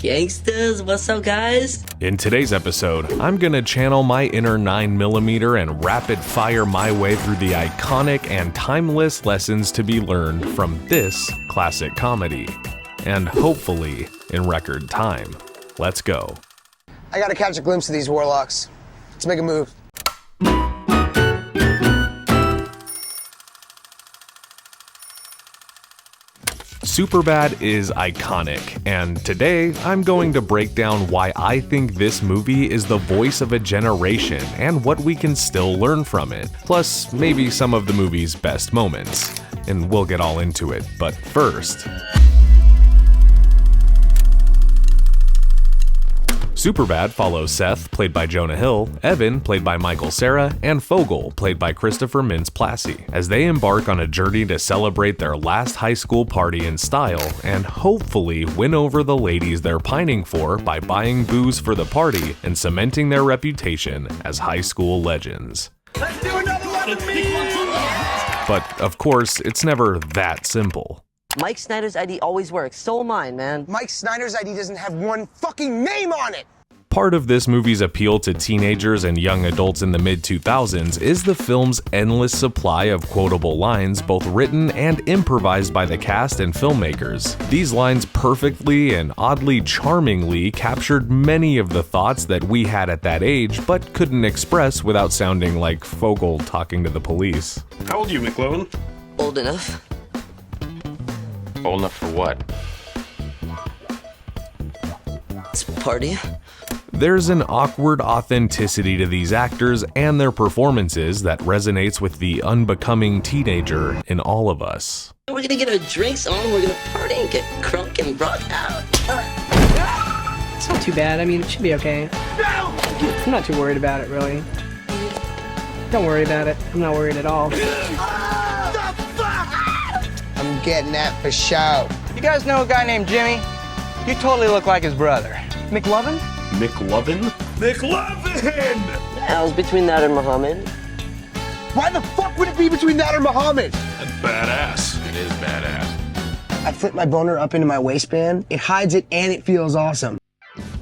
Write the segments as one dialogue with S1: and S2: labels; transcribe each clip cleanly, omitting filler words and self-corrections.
S1: Gangsters, what's up, guys?
S2: In today's episode, I'm gonna channel my inner 9mm and rapid fire my way through the iconic and timeless lessons to be learned from this classic comedy. And hopefully, in record time. Let's go.
S3: I gotta catch a glimpse of these warlocks. Let's make a move.
S2: Superbad is iconic, and today I'm going to break down why I think this movie is the voice of a generation and what we can still learn from it, plus maybe some of the movie's best moments. And we'll get all into it, but first... Superbad follows Seth, played by Jonah Hill, Evan, played by Michael Cera, and Fogel, played by Christopher Mintz-Plasse, as they embark on a journey to celebrate their last high school party in style and hopefully win over the ladies they're pining for by buying booze for the party and cementing their reputation as high school legends.
S4: Let's do another one of me!
S2: But of course, it's never that simple.
S1: Mike Snyder's ID always works. So mine, man.
S3: Mike Snyder's ID doesn't have one fucking name on it!
S2: Part of this movie's appeal to teenagers and young adults in the mid-2000s is the film's endless supply of quotable lines, both written and improvised by the cast and filmmakers. These lines perfectly and oddly charmingly captured many of the thoughts that we had at that age, but couldn't express without sounding like Fogel talking to the police.
S5: How old are you, McLovin?
S1: Old enough.
S5: Old enough for what?
S1: It's party.
S2: There's an awkward authenticity to these actors and their performances that resonates with the unbecoming teenager in all of us.
S1: We're gonna get our drinks on, we're gonna party and get crunk and rock out.
S6: It's not too bad. I mean, it should be okay. I'm not too worried about it, really. Don't worry about it. I'm not worried at all.
S3: I'm getting that for show.
S7: You guys know a guy named Jimmy? You totally look like his brother. McLovin?
S5: McLovin? McLovin!
S1: I was between that and Muhammad.
S3: Why the fuck would it be between that or Muhammad?
S5: That's badass. It is badass.
S3: I flip my boner up into my waistband, it hides it, and it feels awesome.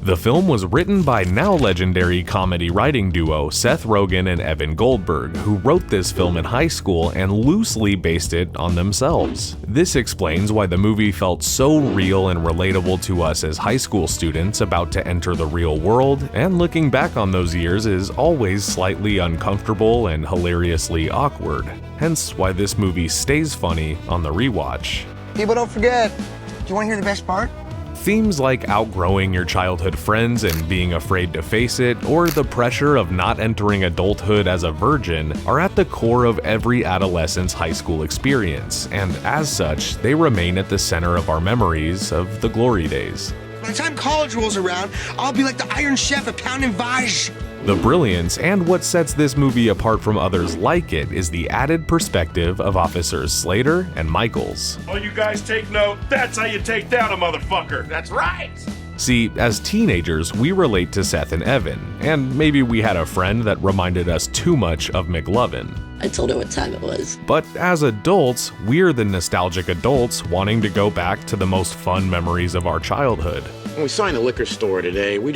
S2: The film was written by now legendary comedy writing duo Seth Rogen and Evan Goldberg, who wrote this film in high school and loosely based it on themselves. This explains why the movie felt so real and relatable to us as high school students about to enter the real world, and looking back on those years is always slightly uncomfortable and hilariously awkward, hence why this movie stays funny on the rewatch.
S3: People don't forget. Do you want to hear the best part?
S2: Themes like outgrowing your childhood friends and being afraid to face it, or the pressure of not entering adulthood as a virgin, are at the core of every adolescent's high school experience, and as such, they remain at the center of our memories of the glory days.
S3: By the time college rolls around, I'll be like the Iron Chef at Pound and Vaj.
S2: The brilliance and what sets this movie apart from others like it is the added perspective of Officers Slater and Michaels.
S5: Oh, you guys take note. That's how you take down a motherfucker. That's right.
S2: See, as teenagers, we relate to Seth and Evan, and maybe we had a friend that reminded us too much of McLovin.
S1: I told her what time it was.
S2: But as adults, we're the nostalgic adults wanting to go back to the most fun memories of our childhood.
S8: When we saw in the liquor store today, I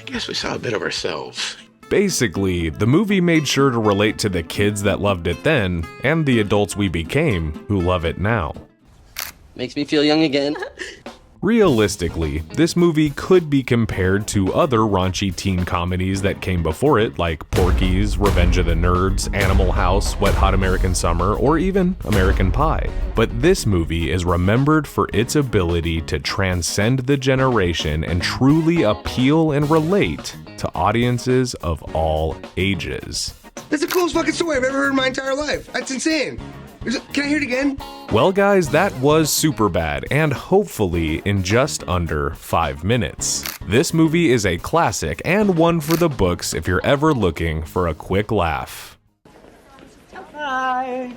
S8: guess we saw a bit of ourselves.
S2: Basically, the movie made sure to relate to the kids that loved it then, and the adults we became who love it now.
S1: Makes me feel young again.
S2: Realistically, this movie could be compared to other raunchy teen comedies that came before it, like Porky's, Revenge of the Nerds, Animal House, Wet Hot American Summer, or even American Pie. But this movie is remembered for its ability to transcend the generation and truly appeal and relate to audiences of all ages.
S3: That's the coolest fucking story I've ever heard in my entire life. That's insane. Can I hear it again?
S2: Well guys, that was Superbad, and hopefully in just under 5 minutes. This movie is a classic and one for the books if you're ever looking for a quick laugh.
S6: Hi.